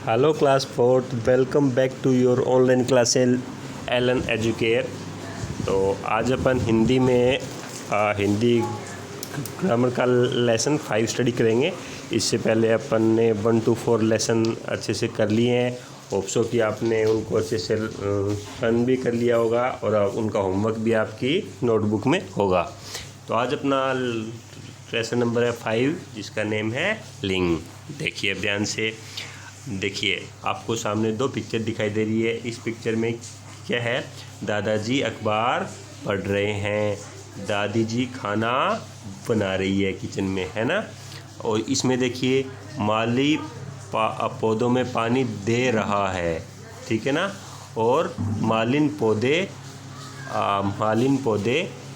Hello class fourth, welcome back to your online class Allen Educare. तो आज अपन हिंदी में हिंदी ग्रामर का लेसन 5 स्टडी करेंगे। इससे पहले अपन ने 1 to 4 लेसन अच्छे से कर लिए हैं। होप सो कि आपने उनको अच्छे से रन भी कर लिया होगा और उनका होमवर्क भी आपकी नोटबुक में होगा। तो आज अपना लेसन नंबर है 5, जिसका नेम है लिंग। देखिए अब ध्यान से देखिए, आपको सामने 2 पिक्चर दिखाई दे रही है। इस पिक्चर में क्या है? दादाजी अखबार पढ़ रहे हैं, दादी जी खाना बना रही है किचन में, है ना। और इसमें देखिए माली पौधों में पानी दे रहा है, ठीक है ना। और मालिन पौधे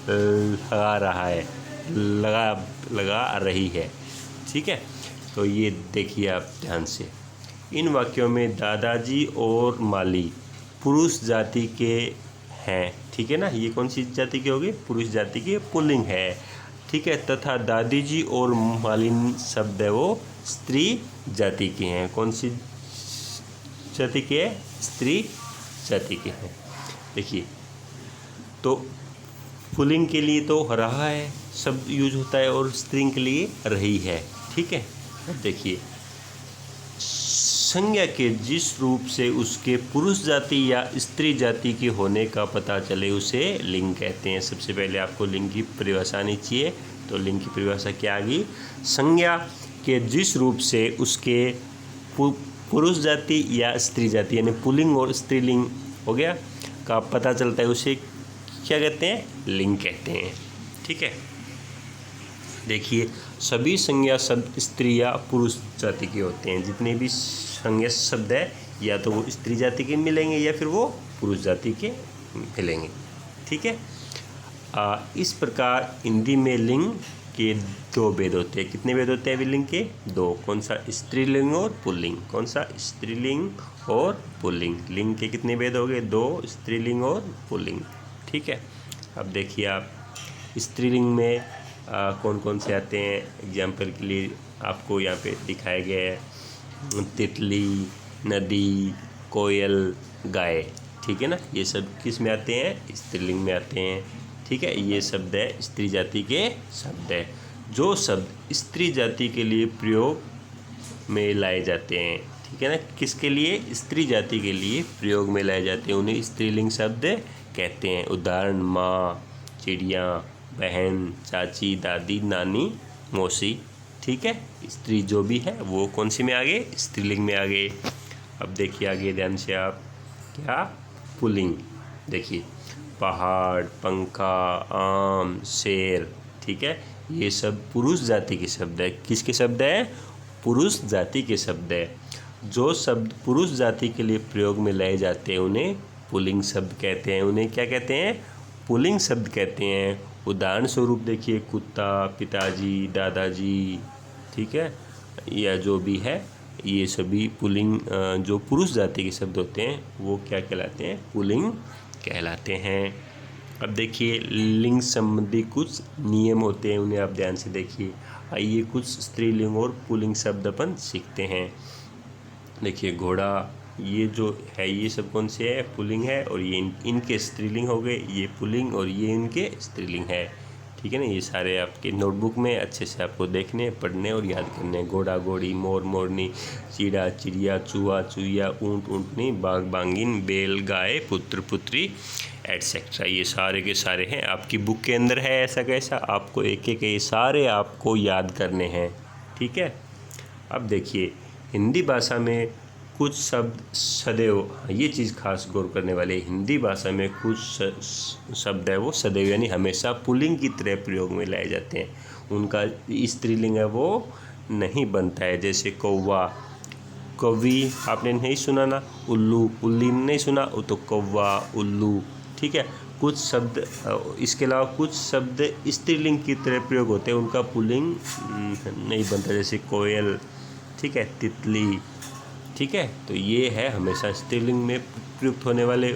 लगा रहा है, लगा रही है, ठीक है। तो ये देखिए आप ध्यान से, इन वाक्यों में दादाजी और माली पुरुष जाति के हैं, ठीक है ना। ये कौन सी जाति के होगी? पुरुष जाति के, पुल्लिंग है, ठीक है। तथा दादी जी और मालिन शब्द है वो स्त्री जाति के हैं। कौन सी जाति के हैं? स्त्री जाति के हैं। देखिए, तो पुल्लिंग के लिए तो रहा है शब्द यूज होता है और स्त्रीलिंग के लिए रही है, ठीक है। देखिए, संज्ञा के जिस रूप से उसके पुरुष जाति या स्त्री जाति के होने का पता चले उसे लिंग कहते हैं। सबसे पहले आपको लिंग की परिभाषा आनी चाहिए। तो लिंग की परिभाषा क्या आ गई? संज्ञा के जिस रूप से उसके पुरुष जाति या स्त्री जाति यानी पुल्लिंग और स्त्रीलिंग हो गया का पता चलता है, उसे क्या कहते हैं? लिंग कहते हैं, ठीक है। देखिए, सभी संज्ञा शब्द स्त्री या पुरुष जाति के होते हैं। जितने भी संज्ञा शब्द है या तो वो स्त्री जाति के मिलेंगे या फिर वो पुरुष जाति के मिलेंगे, ठीक है। इस प्रकार हिंदी में लिंग के 2 भेद होते हैं। कितने भेद होते हैं लिंग के? 2। कौन सा? स्त्रीलिंग और पुल्लिंग। कौन सा? स्त्रीलिंग और पुल्लिंग। लिंग के कितने भेद हो गए? 2, स्त्रीलिंग और पुल्लिंग, ठीक है। अब देखिए आप स्त्रीलिंग में कौन कौन से आते हैं। एग्जाम्पल के लिए आपको यहाँ पे दिखाए गए हैं तितली, नदी, कोयल, गाय, ठीक है ना। ये सब किस में आते हैं? स्त्रीलिंग में आते हैं, ठीक है। ये शब्द है स्त्री जाति के शब्द है। जो शब्द स्त्री जाति के लिए प्रयोग में लाए जाते हैं, ठीक है ना। किसके लिए? स्त्री जाति के लिए प्रयोग में लाए जाते हैं, उन्हें स्त्रीलिंग शब्द कहते हैं। उदाहरण माँ, चिड़िया, बहन, चाची, दादी, नानी, मौसी, ठीक है। स्त्री जो भी है वो कौन सी में आ गए? स्त्रीलिंग में आ गए। अब देखिए आगे ध्यान से आप, क्या? पुल्लिंग। देखिए, पहाड़, पंखा, आम, शेर, ठीक है। ये सब पुरुष जाति के शब्द है। किसके शब्द है? पुरुष जाति के शब्द है। जो शब्द पुरुष जाति के लिए प्रयोग में लाए जाते हैं उन्हें पुल्लिंग शब्द कहते हैं। उन्हें क्या कहते हैं? पुल्लिंग शब्द कहते हैं। उदाहरण स्वरूप देखिए, कुत्ता, पिताजी, दादाजी, ठीक है, या जो भी है, ये सभी पुल्लिंग जो पुरुष जाति के शब्द होते हैं वो क्या कहलाते हैं? पुल्लिंग कहलाते हैं। अब देखिए, लिंग संबंधी कुछ नियम होते हैं, उन्हें आप ध्यान से देखिए। आइए कुछ स्त्रीलिंग और पुल्लिंग शब्द अपन सीखते हैं। देखिए, घोड़ा, ये जो है ये सब कौन से है? पुल्लिंग है। और ये इनके स्त्रीलिंग हो गए, ये पुल्लिंग और ये इनके स्त्रीलिंग है, ठीक है ना। ये सारे आपके नोटबुक में अच्छे से आपको देखने, पढ़ने और याद करने। घोड़ा, घोड़ी, मोर, मोरनी, चिड़ा, चिड़िया, चूहा, चूहिया, ऊँट, ऊँटनी, बाघ, बाघिन, बैल, गाय, पुत्र, पुत्री, एटसेट्रा। ये सारे के सारे हैं आपकी बुक के अंदर है। ऐसा कैसा? आपको एक एक ये सारे आपको याद करने हैं, ठीक है। अब देखिए, हिंदी भाषा में कुछ शब्द सदैव, ये चीज़ खास गौर करने वाले, हिंदी भाषा में कुछ शब्द है वो सदैव यानी हमेशा पुल्लिंग की तरह प्रयोग में लाए जाते हैं। उनका स्त्रीलिंग है वो नहीं बनता है। जैसे कौवा, कौवी, आपने नहीं सुना ना। उल्लू, उल्ली नहीं सुना, तो कौवा, उल्लू, ठीक है। कुछ शब्द, इसके अलावा कुछ शब्द स्त्रीलिंग की तरह प्रयोग होते हैं, उनका पुल्लिंग नहीं बनता। जैसे कोयल, ठीक है, तितली, ठीक है। तो ये है हमेशा स्त्रीलिंग में प्रयुक्त होने वाले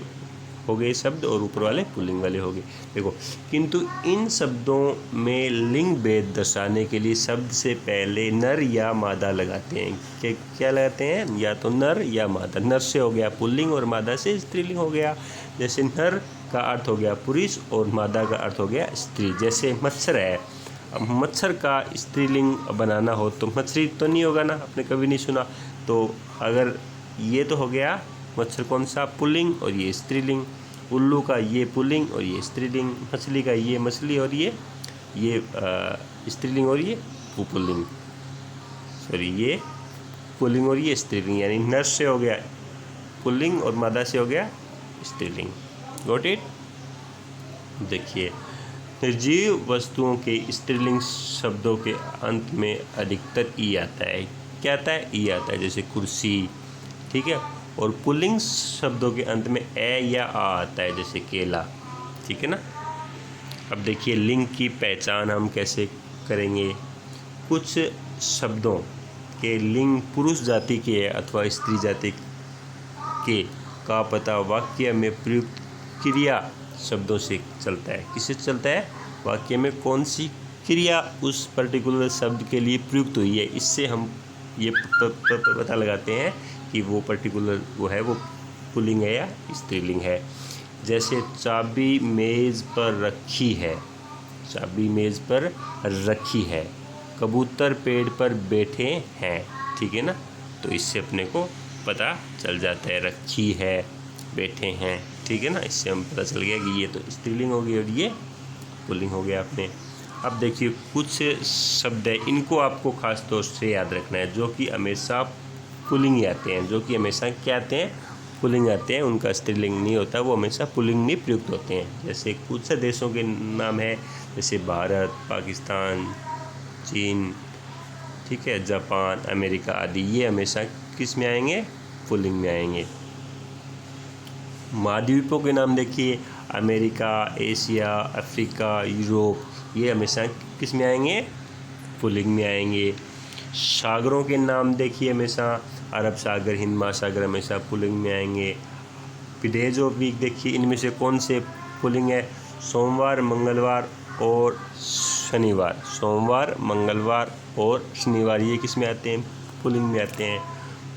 हो गए शब्द और ऊपर वाले पुल्लिंग वाले हो गए। देखो, किंतु इन शब्दों में लिंग भेद दर्शाने के लिए शब्द से पहले नर या मादा लगाते हैं। क्या लगाते हैं? या तो नर या मादा। नर से हो गया पुल्लिंग और मादा से स्त्रीलिंग हो गया। जैसे नर का अर्थ हो गया पुरुष और मादा का अर्थ हो गया स्त्री। जैसे मच्छर है, अब मच्छर का स्त्रीलिंग बनाना हो तो मछली तो नहीं होगा ना, आपने कभी नहीं सुना। तो अगर ये तो हो गया मच्छर कौन सा? पुल्लिंग और ये स्त्रीलिंग। उल्लू का ये पुल्लिंग और ये स्त्रीलिंग। मछली का ये मछली और ये स्त्रीलिंग और ये पुल्लिंग। सॉरी, ये पुल्लिंग और ये स्त्रीलिंग, यानी नर से हो गया पुल्लिंग और मादा से हो गया स्त्रीलिंग। Got it? देखिए, निर्जीव वस्तुओं के स्त्रीलिंग शब्दों के अंत में अधिकतर ई आता है। क्या आता है? ई आता है। जैसे कुर्सी, ठीक है। और पुल्लिंग शब्दों के अंत में ए या आ आता है, जैसे केला, ठीक है ना। अब देखिए, लिंग की पहचान हम कैसे करेंगे। कुछ शब्दों के लिंग पुरुष जाति के अथवा स्त्री जाति के का पता वाक्य में प्रयुक्त क्रिया शब्दों से चलता है। किससे चलता है? वाक्य में कौन सी क्रिया उस पर्टिकुलर शब्द के लिए प्रयुक्त हुई है, इससे हम ये पता लगाते हैं कि वो पर्टिकुलर वो है वो पुल्लिंग है या स्त्रीलिंग है। जैसे चाबी मेज़ पर रखी है, चाबी मेज़ पर रखी है। कबूतर पेड़ पर बैठे हैं, ठीक है ना। तो इससे अपने को पता चल जाता है, रखी है, बैठे हैं, ठीक है ना। इससे हम पता चल गया कि ये तो स्त्रीलिंग हो गई और ये पुल्लिंग हो गया अपने। अब देखिए, कुछ शब्द है, इनको आपको खास तौर से याद रखना है, जो कि हमेशा पुल्लिंग ही आते हैं, जो कि हमेशा क्या आते हैं? पुल्लिंग आते हैं। उनका स्त्रीलिंग नहीं होता, वो हमेशा पुल्लिंग नहीं प्रयुक्त होते हैं। जैसे कुछ देशों के नाम है, जैसे भारत, पाकिस्तान, चीन, ठीक है, जापान, अमेरिका आदि। ये हमेशा किस में आएंगे? पुल्लिंग में आएंगे। महाद्वीपों के नाम देखिए, अमेरिका, एशिया, अफ्रीका, यूरोप, ये हमेशा किस में आएंगे? पुल्लिंग में आएंगे। सागरों के नाम देखिए, हमेशा अरब सागर, हिंद महासागर हमेशा पुल्लिंग में आएंगे। डेज ऑफ वीक देखिए, इनमें से कौन से पुल्लिंग है? सोमवार, मंगलवार और शनिवार। सोमवार, मंगलवार और शनिवार, ये किस में आते हैं? पुल्लिंग में आते हैं।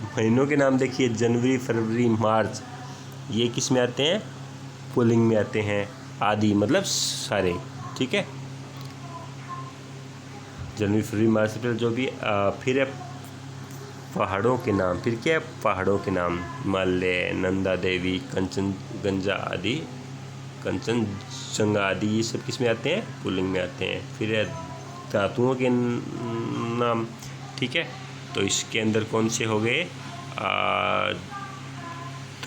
महीनों के नाम देखिए, जनवरी, फरवरी, मार्च, ये किस में आते हैं? पुल्लिंग में आते हैं। आदि मतलब सारे, ठीक है। जनवरी, फरवरी, मार्च, अप्रैल, जो भी। फिर है पहाड़ों के नाम। फिर क्या है? पहाड़ों के नाम, हिमालय, नंदा देवी, कंचनजंगा आदि, कंचनजंगा आदि, ये सब किस में आते हैं? पुल्लिंग में आते हैं। फिर है धातुओं के नाम, ठीक है। तो इसके अंदर कौन से हो गए?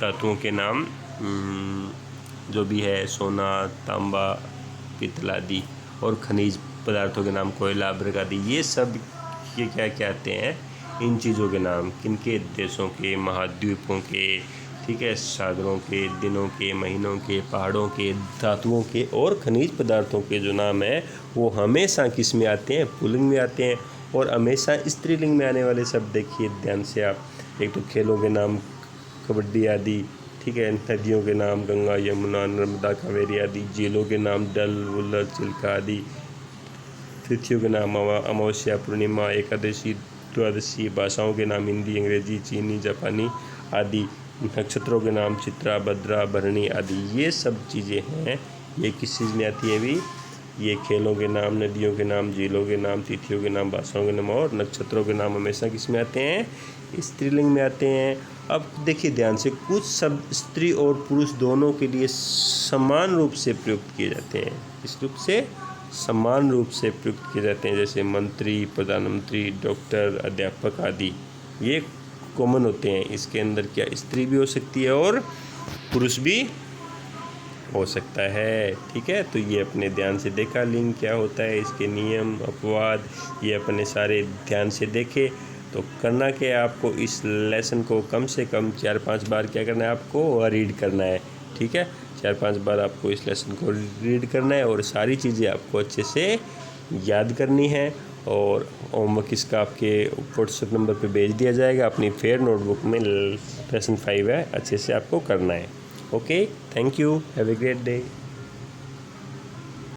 धातुओं के नाम जो भी है, सोना, तांबा, पित्तल आदि। और खनिज पदार्थों के नाम, कोयला, बर्ग आदि, ये सब ये क्या कहते हैं? इन चीज़ों के नाम। किनके? देशों के, महाद्वीपों के, ठीक है, सागरों के, दिनों के, महीनों के, पहाड़ों के, धातुओं के और खनिज पदार्थों के जो नाम है वो हमेशा किस में आते हैं? पुल्लिंग में आते हैं। और हमेशा स्त्रीलिंग में आने वाले शब्द देखिए ध्यान से आप। एक तो खेलों के नाम, कबड्डी आदि, ठीक है। नदियों के नाम, गंगा, यमुना, नर्मदा, कावेरी आदि। झीलों के नाम, डल, वुलर, चिल्का आदि। तिथियों के नाम, अमावस्या, पूर्णिमा, एकादशी, द्वादशी। भाषाओं के नाम, हिंदी, अंग्रेजी, चीनी, जापानी आदि। नक्षत्रों के नाम, चित्रा, भद्रा, भरणी आदि। ये सब चीज़ें हैं, ये किस चीज़ में आती है? अभी ये खेलों के नाम, नदियों के नाम, झीलों के नाम, तिथियों के नाम, भाषाओं के नाम और नक्षत्रों के नाम हमेशा किस में आते हैं? स्त्रीलिंग में आते हैं। अब देखिए ध्यान से, कुछ शब्द स्त्री और पुरुष दोनों के लिए समान रूप से प्रयुक्त किए जाते हैं। इस रूप से समान रूप से प्रयुक्त किए जाते हैं। जैसे मंत्री, प्रधानमंत्री, डॉक्टर, अध्यापक आदि, ये कॉमन होते हैं। इसके अंदर क्या स्त्री भी हो सकती है और पुरुष भी हो सकता है, ठीक है। तो ये अपने ध्यान से देखा लिंग क्या होता है, इसके नियम, अपवाद, ये अपने सारे ध्यान से देखे। तो करना क्या है आपको? इस लेसन को कम से कम 4-5 बार क्या करना है आपको? रीड करना है, ठीक है। 4-5 बार आपको इस लेसन को रीड करना है और सारी चीज़ें आपको अच्छे से याद करनी है। और होमवर्क इसका आपके व्हाट्सएप नंबर पे भेज दिया जाएगा। अपनी फेयर नोटबुक में लेसन 5 है, अच्छे से आपको करना है। Okay, thank you, have a great day.